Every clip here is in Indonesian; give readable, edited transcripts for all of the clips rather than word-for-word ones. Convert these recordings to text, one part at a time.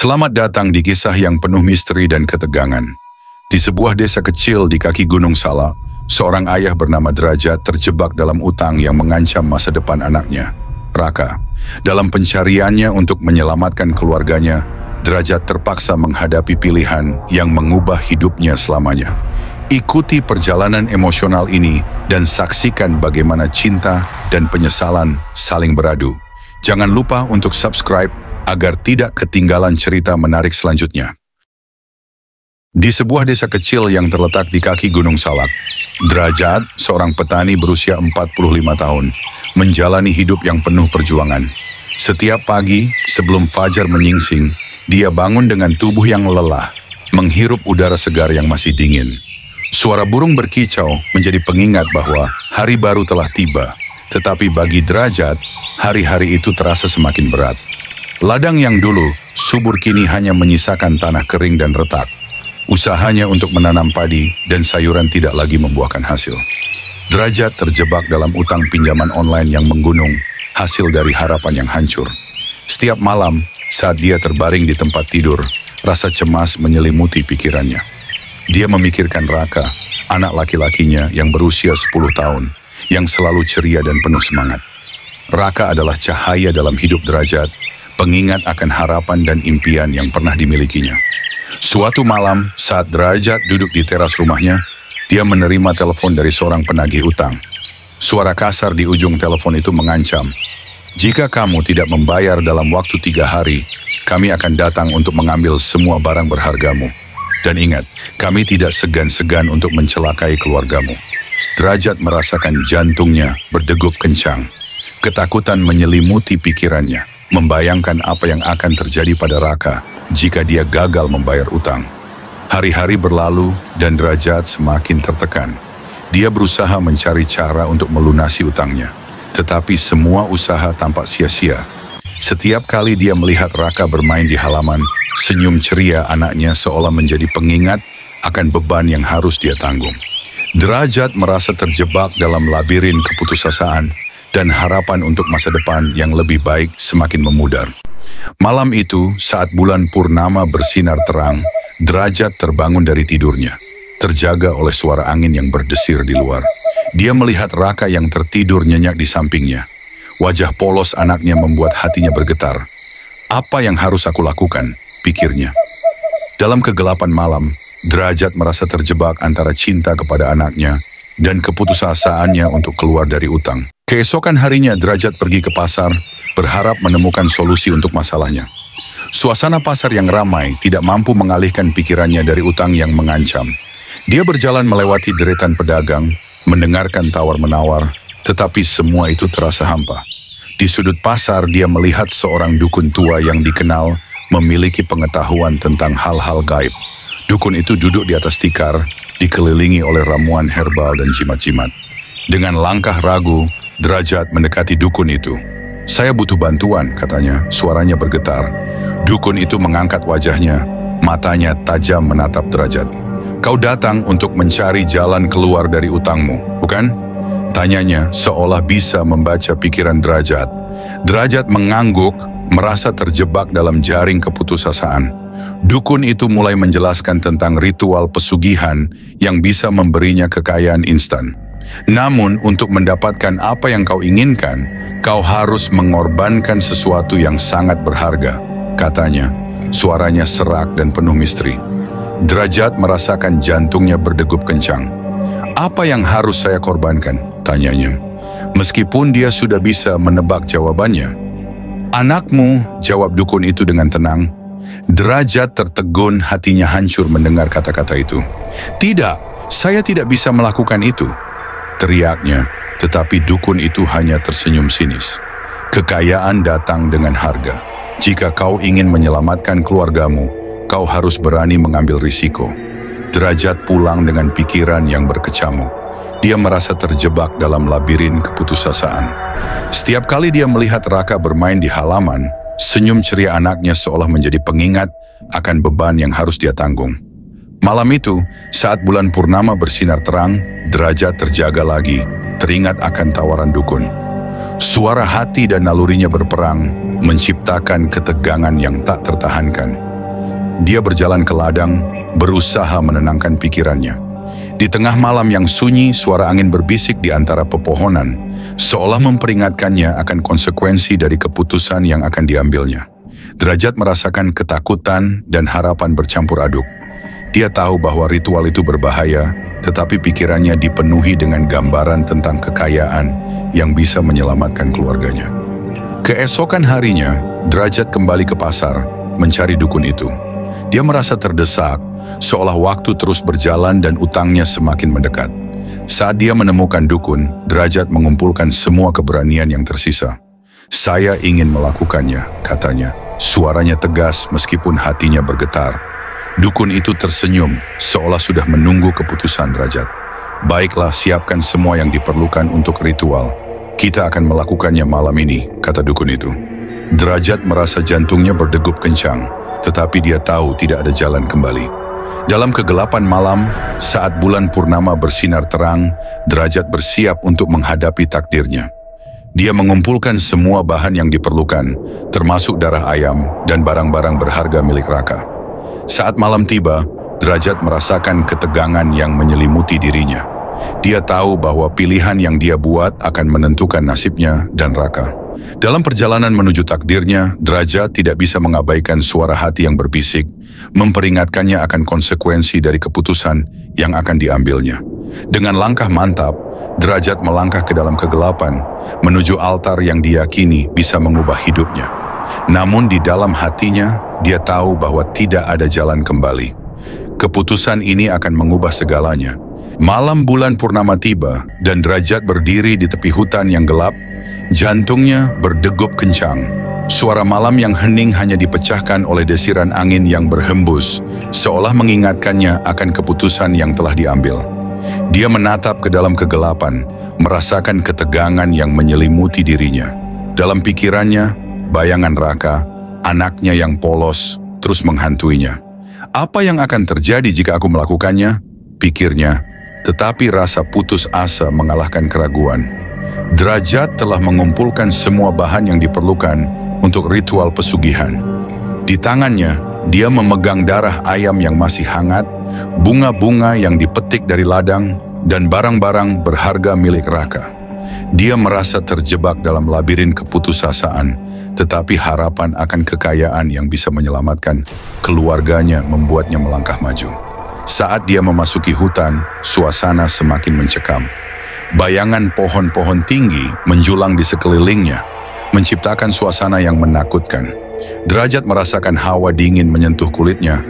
Selamat datang di kisah yang penuh misteri dan ketegangan. Di sebuah desa kecil di kaki Gunung Salak, seorang ayah bernama Derajat terjebak dalam utang yang mengancam masa depan anaknya, Raka. Dalam pencariannya untuk menyelamatkan keluarganya, Derajat terpaksa menghadapi pilihan yang mengubah hidupnya selamanya. Ikuti perjalanan emosional ini dan saksikan bagaimana cinta dan penyesalan saling beradu. Jangan lupa untuk subscribe agar tidak ketinggalan cerita menarik selanjutnya. Di sebuah desa kecil yang terletak di kaki Gunung Salak, Derajat, seorang petani berusia 45 tahun, menjalani hidup yang penuh perjuangan. Setiap pagi, sebelum fajar menyingsing, dia bangun dengan tubuh yang lelah, menghirup udara segar yang masih dingin. Suara burung berkicau menjadi pengingat bahwa hari baru telah tiba, tetapi bagi Derajat, hari-hari itu terasa semakin berat. Ladang yang dulu subur kini hanya menyisakan tanah kering dan retak. Usahanya untuk menanam padi dan sayuran tidak lagi membuahkan hasil. Derajat terjebak dalam utang pinjaman online yang menggunung, hasil dari harapan yang hancur. Setiap malam, saat dia terbaring di tempat tidur, rasa cemas menyelimuti pikirannya. Dia memikirkan Raka, anak laki-lakinya yang berusia 10 tahun, yang selalu ceria dan penuh semangat. Raka adalah cahaya dalam hidup Derajat, pengingat akan harapan dan impian yang pernah dimilikinya. Suatu malam, saat Derajat duduk di teras rumahnya, dia menerima telepon dari seorang penagih utang. Suara kasar di ujung telepon itu mengancam, "Jika kamu tidak membayar dalam waktu 3 hari, kami akan datang untuk mengambil semua barang berhargamu. Dan ingat, kami tidak segan-segan untuk mencelakai keluargamu." Derajat merasakan jantungnya berdegup kencang. Ketakutan menyelimuti pikirannya, membayangkan apa yang akan terjadi pada Raka jika dia gagal membayar utang. Hari-hari berlalu dan Derajat semakin tertekan. Dia berusaha mencari cara untuk melunasi utangnya, tetapi semua usaha tampak sia-sia. Setiap kali dia melihat Raka bermain di halaman, senyum ceria anaknya seolah menjadi pengingat akan beban yang harus dia tanggung. Derajat merasa terjebak dalam labirin keputusasaan, dan harapan untuk masa depan yang lebih baik semakin memudar. Malam itu, saat bulan purnama bersinar terang, Derajat terbangun dari tidurnya, terjaga oleh suara angin yang berdesir di luar. Dia melihat Raka yang tertidur nyenyak di sampingnya. Wajah polos anaknya membuat hatinya bergetar. "Apa yang harus aku lakukan?" pikirnya. Dalam kegelapan malam, Derajat merasa terjebak antara cinta kepada anaknya dan keputusasaannya untuk keluar dari utang. Keesokan harinya Derajat pergi ke pasar, berharap menemukan solusi untuk masalahnya. Suasana pasar yang ramai tidak mampu mengalihkan pikirannya dari utang yang mengancam. Dia berjalan melewati deretan pedagang, mendengarkan tawar-menawar, tetapi semua itu terasa hampa. Di sudut pasar dia melihat seorang dukun tua yang dikenal memiliki pengetahuan tentang hal-hal gaib. Dukun itu duduk di atas tikar, dikelilingi oleh ramuan herbal dan jimat-jimat. Dengan langkah ragu, Derajat mendekati dukun itu. "Saya butuh bantuan," katanya, suaranya bergetar. Dukun itu mengangkat wajahnya, matanya tajam menatap Derajat. "Kau datang untuk mencari jalan keluar dari utangmu, bukan?" tanyanya seolah bisa membaca pikiran Derajat. Derajat mengangguk, merasa terjebak dalam jaring keputusasaan. Dukun itu mulai menjelaskan tentang ritual pesugihan yang bisa memberinya kekayaan instan. "Namun untuk mendapatkan apa yang kau inginkan, kau harus mengorbankan sesuatu yang sangat berharga," katanya. Suaranya serak dan penuh misteri. Derajat merasakan jantungnya berdegup kencang. "Apa yang harus saya korbankan?" tanyanya. Meskipun dia sudah bisa menebak jawabannya. "Anakmu," jawab dukun itu dengan tenang. Derajat tertegun, hatinya hancur mendengar kata-kata itu. "Tidak, saya tidak bisa melakukan itu," teriaknya, tetapi dukun itu hanya tersenyum sinis. "Kekayaan datang dengan harga. Jika kau ingin menyelamatkan keluargamu, kau harus berani mengambil risiko." Derajat pulang dengan pikiran yang berkecamuk. Dia merasa terjebak dalam labirin keputusasaan. Setiap kali dia melihat Raka bermain di halaman, senyum ceria anaknya seolah menjadi pengingat akan beban yang harus dia tanggung. Malam itu, saat bulan purnama bersinar terang, Derajat terjaga lagi, teringat akan tawaran dukun. Suara hati dan nalurinya berperang, menciptakan ketegangan yang tak tertahankan. dia berjalan ke ladang, berusaha menenangkan pikirannya. Di tengah malam yang sunyi, suara angin berbisik di antara pepohonan, seolah memperingatkannya akan konsekuensi dari keputusan yang akan diambilnya. Derajat merasakan ketakutan dan harapan bercampur aduk. Dia tahu bahwa ritual itu berbahaya, tetapi pikirannya dipenuhi dengan gambaran tentang kekayaan yang bisa menyelamatkan keluarganya. Keesokan harinya, Derajat kembali ke pasar, mencari dukun itu. Dia merasa terdesak, seolah waktu terus berjalan dan utangnya semakin mendekat. Saat dia menemukan dukun, Derajat mengumpulkan semua keberanian yang tersisa. "Saya ingin melakukannya," katanya. Suaranya tegas meskipun hatinya bergetar. Dukun itu tersenyum, seolah sudah menunggu keputusan Derajat. "Baiklah, siapkan semua yang diperlukan untuk ritual. Kita akan melakukannya malam ini," kata dukun itu. Derajat merasa jantungnya berdegup kencang, tetapi dia tahu tidak ada jalan kembali. Dalam kegelapan malam, saat bulan purnama bersinar terang, Derajat bersiap untuk menghadapi takdirnya. Dia mengumpulkan semua bahan yang diperlukan, termasuk darah ayam dan barang-barang berharga milik Raka. Saat malam tiba, Derajat merasakan ketegangan yang menyelimuti dirinya. Dia tahu bahwa pilihan yang dia buat akan menentukan nasibnya dan Raka. Dalam perjalanan menuju takdirnya, Derajat tidak bisa mengabaikan suara hati yang berbisik, memperingatkannya akan konsekuensi dari keputusan yang akan diambilnya. Dengan langkah mantap, Derajat melangkah ke dalam kegelapan, menuju altar yang diyakini bisa mengubah hidupnya. Namun di dalam hatinya, dia tahu bahwa tidak ada jalan kembali. Keputusan ini akan mengubah segalanya. Malam bulan purnama tiba, dan Derajat berdiri di tepi hutan yang gelap. Jantungnya berdegup kencang. Suara malam yang hening hanya dipecahkan oleh desiran angin yang berhembus, seolah mengingatkannya akan keputusan yang telah diambil. Dia menatap ke dalam kegelapan, merasakan ketegangan yang menyelimuti dirinya. Dalam pikirannya, bayangan Raka, anaknya yang polos, terus menghantuinya. "Apa yang akan terjadi jika aku melakukannya?" pikirnya, tetapi rasa putus asa mengalahkan keraguan. Derajat telah mengumpulkan semua bahan yang diperlukan untuk ritual pesugihan. Di tangannya, dia memegang darah ayam yang masih hangat, bunga-bunga yang dipetik dari ladang, dan barang-barang berharga milik Raka. Dia merasa terjebak dalam labirin keputusasaan, tetapi harapan akan kekayaan yang bisa menyelamatkan keluarganya membuatnya melangkah maju. Saat dia memasuki hutan, suasana semakin mencekam. Bayangan pohon-pohon tinggi menjulang di sekelilingnya, menciptakan suasana yang menakutkan. Derajat merasakan hawa dingin menyentuh kulitnya,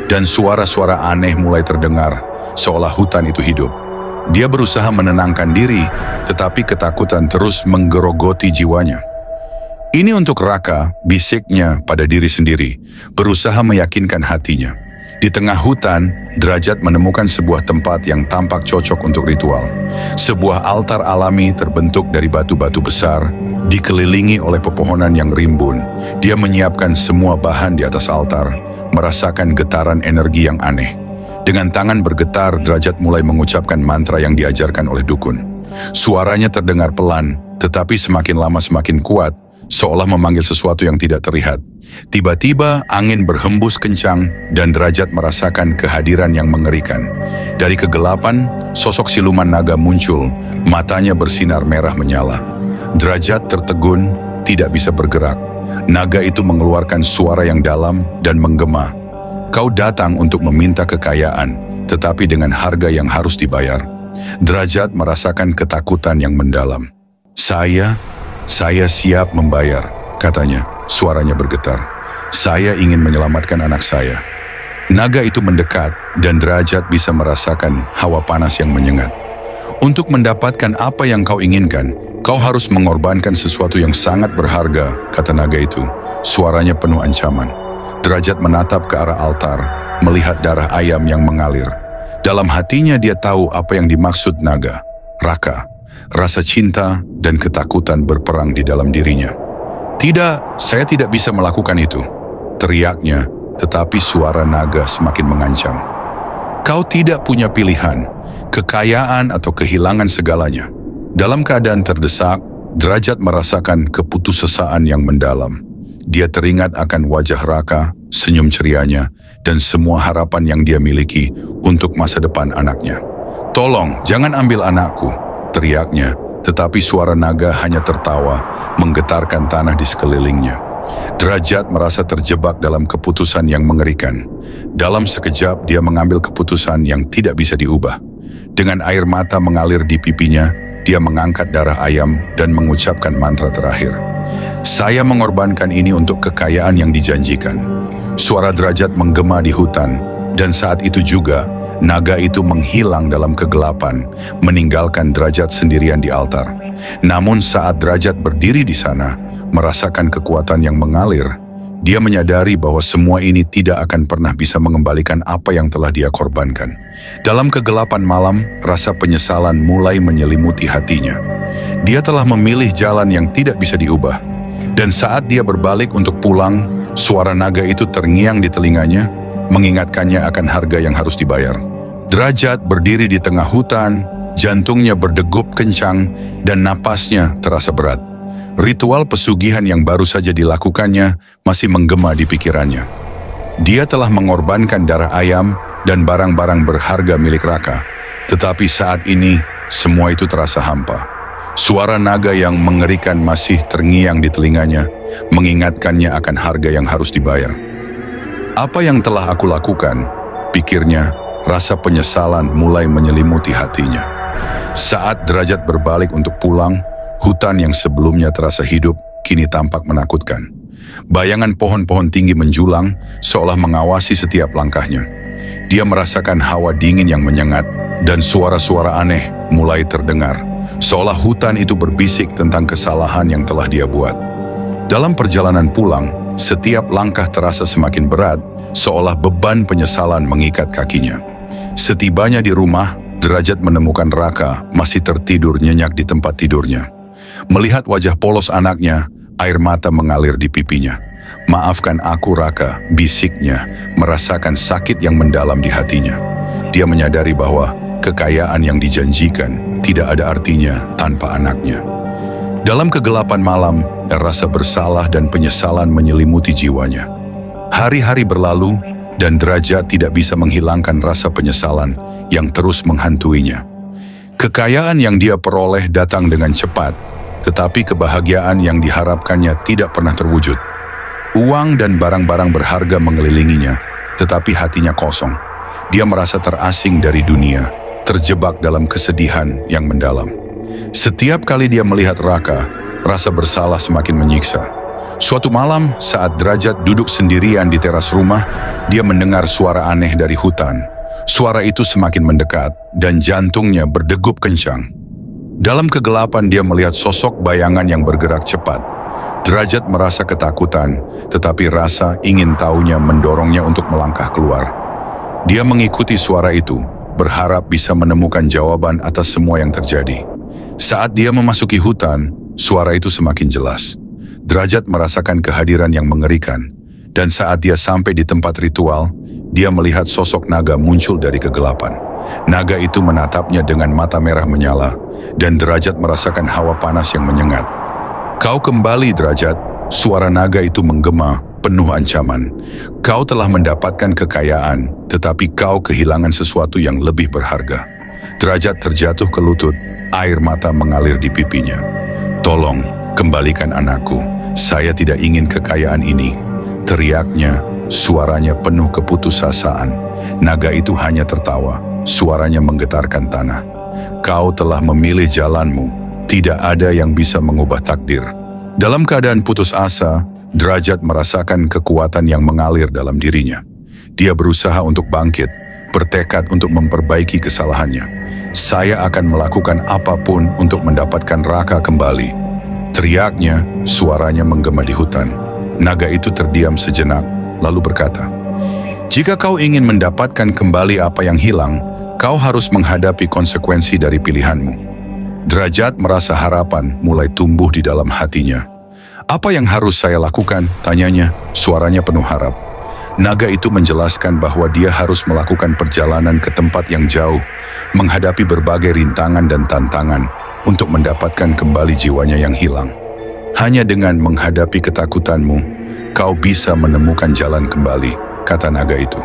dan suara-suara aneh mulai terdengar, seolah hutan itu hidup. Dia berusaha menenangkan diri, tetapi ketakutan terus menggerogoti jiwanya. "Ini untuk Raka," bisiknya pada diri sendiri, berusaha meyakinkan hatinya. Di tengah hutan, Derajat menemukan sebuah tempat yang tampak cocok untuk ritual. Sebuah altar alami terbentuk dari batu-batu besar, dikelilingi oleh pepohonan yang rimbun. Dia menyiapkan semua bahan di atas altar, merasakan getaran energi yang aneh. Dengan tangan bergetar, Derajat mulai mengucapkan mantra yang diajarkan oleh dukun. Suaranya terdengar pelan, tetapi semakin lama semakin kuat, seolah memanggil sesuatu yang tidak terlihat. Tiba-tiba angin berhembus kencang dan Derajat merasakan kehadiran yang mengerikan. Dari kegelapan, sosok siluman naga muncul, matanya bersinar merah menyala. Derajat tertegun, tidak bisa bergerak. Naga itu mengeluarkan suara yang dalam dan menggema. "Kau datang untuk meminta kekayaan, tetapi dengan harga yang harus dibayar." Derajat merasakan ketakutan yang mendalam. Saya siap membayar," katanya. Suaranya bergetar. "Saya ingin menyelamatkan anak saya." Naga itu mendekat dan Derajat bisa merasakan hawa panas yang menyengat. "Untuk mendapatkan apa yang kau inginkan, kau harus mengorbankan sesuatu yang sangat berharga," kata naga itu. Suaranya penuh ancaman. Derajat menatap ke arah altar, melihat darah ayam yang mengalir. Dalam hatinya dia tahu apa yang dimaksud naga. Raka. Rasa cinta dan ketakutan berperang di dalam dirinya. "Tidak, saya tidak bisa melakukan itu," teriaknya, tetapi suara naga semakin mengancam. "Kau tidak punya pilihan, kekayaan atau kehilangan segalanya." Dalam keadaan terdesak, Derajat merasakan keputusasaan yang mendalam. Dia teringat akan wajah Raka, senyum cerianya, dan semua harapan yang dia miliki untuk masa depan anaknya. "Tolong, jangan ambil anakku," teriaknya, tetapi suara naga hanya tertawa, menggetarkan tanah di sekelilingnya. Derajat merasa terjebak dalam keputusan yang mengerikan. Dalam sekejap dia mengambil keputusan yang tidak bisa diubah. Dengan air mata mengalir di pipinya, dia mengangkat darah ayam dan mengucapkan mantra terakhir. "Saya mengorbankan ini untuk kekayaan yang dijanjikan." Suara Derajat menggema di hutan, dan saat itu juga naga itu menghilang dalam kegelapan, meninggalkan Derajat sendirian di altar. Namun saat Derajat berdiri di sana, merasakan kekuatan yang mengalir, dia menyadari bahwa semua ini tidak akan pernah bisa mengembalikan apa yang telah dia korbankan. Dalam kegelapan malam, rasa penyesalan mulai menyelimuti hatinya. Dia telah memilih jalan yang tidak bisa diubah. Dan saat dia berbalik untuk pulang, suara naga itu terngiang di telinganya, mengingatkannya akan harga yang harus dibayar. Derajat berdiri di tengah hutan, jantungnya berdegup kencang, dan napasnya terasa berat. Ritual pesugihan yang baru saja dilakukannya masih menggema di pikirannya. Dia telah mengorbankan darah ayam dan barang-barang berharga milik Raka, tetapi saat ini semua itu terasa hampa. Suara naga yang mengerikan masih terngiang di telinganya, mengingatkannya akan harga yang harus dibayar. "Apa yang telah aku lakukan?" pikirnya, rasa penyesalan mulai menyelimuti hatinya. Saat Derajat berbalik untuk pulang, hutan yang sebelumnya terasa hidup, kini tampak menakutkan. Bayangan pohon-pohon tinggi menjulang, seolah mengawasi setiap langkahnya. Dia merasakan hawa dingin yang menyengat, dan suara-suara aneh mulai terdengar, seolah hutan itu berbisik tentang kesalahan yang telah dia buat. Dalam perjalanan pulang, setiap langkah terasa semakin berat, seolah beban penyesalan mengikat kakinya. Setibanya di rumah, Derajat menemukan Raka masih tertidur nyenyak di tempat tidurnya. Melihat wajah polos anaknya, air mata mengalir di pipinya. "Maafkan aku, Raka," bisiknya, merasakan sakit yang mendalam di hatinya. Dia menyadari bahwa kekayaan yang dijanjikan tidak ada artinya tanpa anaknya. Dalam kegelapan malam, rasa bersalah dan penyesalan menyelimuti jiwanya. Hari-hari berlalu, dan Derajat tidak bisa menghilangkan rasa penyesalan yang terus menghantuinya. Kekayaan yang dia peroleh datang dengan cepat, tetapi kebahagiaan yang diharapkannya tidak pernah terwujud. Uang dan barang-barang berharga mengelilinginya, tetapi hatinya kosong. Dia merasa terasing dari dunia, terjebak dalam kesedihan yang mendalam. Setiap kali dia melihat Raka, rasa bersalah semakin menyiksa. Suatu malam, saat Derajat duduk sendirian di teras rumah, dia mendengar suara aneh dari hutan. Suara itu semakin mendekat, dan jantungnya berdegup kencang. Dalam kegelapan dia melihat sosok bayangan yang bergerak cepat. Derajat merasa ketakutan, tetapi rasa ingin tahunya mendorongnya untuk melangkah keluar. Dia mengikuti suara itu, berharap bisa menemukan jawaban atas semua yang terjadi. Saat dia memasuki hutan, suara itu semakin jelas. Derajat merasakan kehadiran yang mengerikan, dan saat dia sampai di tempat ritual, dia melihat sosok naga muncul dari kegelapan. Naga itu menatapnya dengan mata merah menyala, dan Derajat merasakan hawa panas yang menyengat. "Kau kembali, Derajat," suara naga itu menggema, penuh ancaman. "Kau telah mendapatkan kekayaan, tetapi kau kehilangan sesuatu yang lebih berharga." Derajat terjatuh ke lutut, air mata mengalir di pipinya. "Tolong, kembalikan anakku. Saya tidak ingin kekayaan ini," teriaknya, suaranya penuh keputusasaan. Naga itu hanya tertawa, suaranya menggetarkan tanah. "Kau telah memilih jalanmu, tidak ada yang bisa mengubah takdir." Dalam keadaan putus asa, Derajat merasakan kekuatan yang mengalir dalam dirinya. Dia berusaha untuk bangkit, bertekad untuk memperbaiki kesalahannya. "Saya akan melakukan apapun untuk mendapatkan Raka kembali," teriaknya, suaranya menggema di hutan. Naga itu terdiam sejenak, lalu berkata, "Jika kau ingin mendapatkan kembali apa yang hilang, kau harus menghadapi konsekuensi dari pilihanmu." Derajat merasa harapan mulai tumbuh di dalam hatinya. "Apa yang harus saya lakukan?" tanyanya, suaranya penuh harap. Naga itu menjelaskan bahwa dia harus melakukan perjalanan ke tempat yang jauh, menghadapi berbagai rintangan dan tantangan untuk mendapatkan kembali jiwanya yang hilang. "Hanya dengan menghadapi ketakutanmu, kau bisa menemukan jalan kembali, kata naga itu.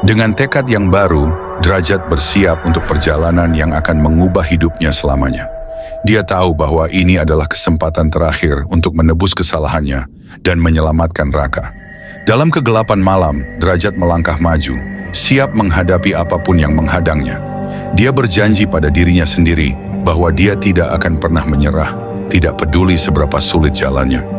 Dengan tekad yang baru, Derajat bersiap untuk perjalanan yang akan mengubah hidupnya selamanya. Dia tahu bahwa ini adalah kesempatan terakhir untuk menebus kesalahannya dan menyelamatkan Raka. Dalam kegelapan malam, Derajat melangkah maju, siap menghadapi apapun yang menghadangnya. Dia berjanji pada dirinya sendiri bahwa dia tidak akan pernah menyerah, tidak peduli seberapa sulit jalannya.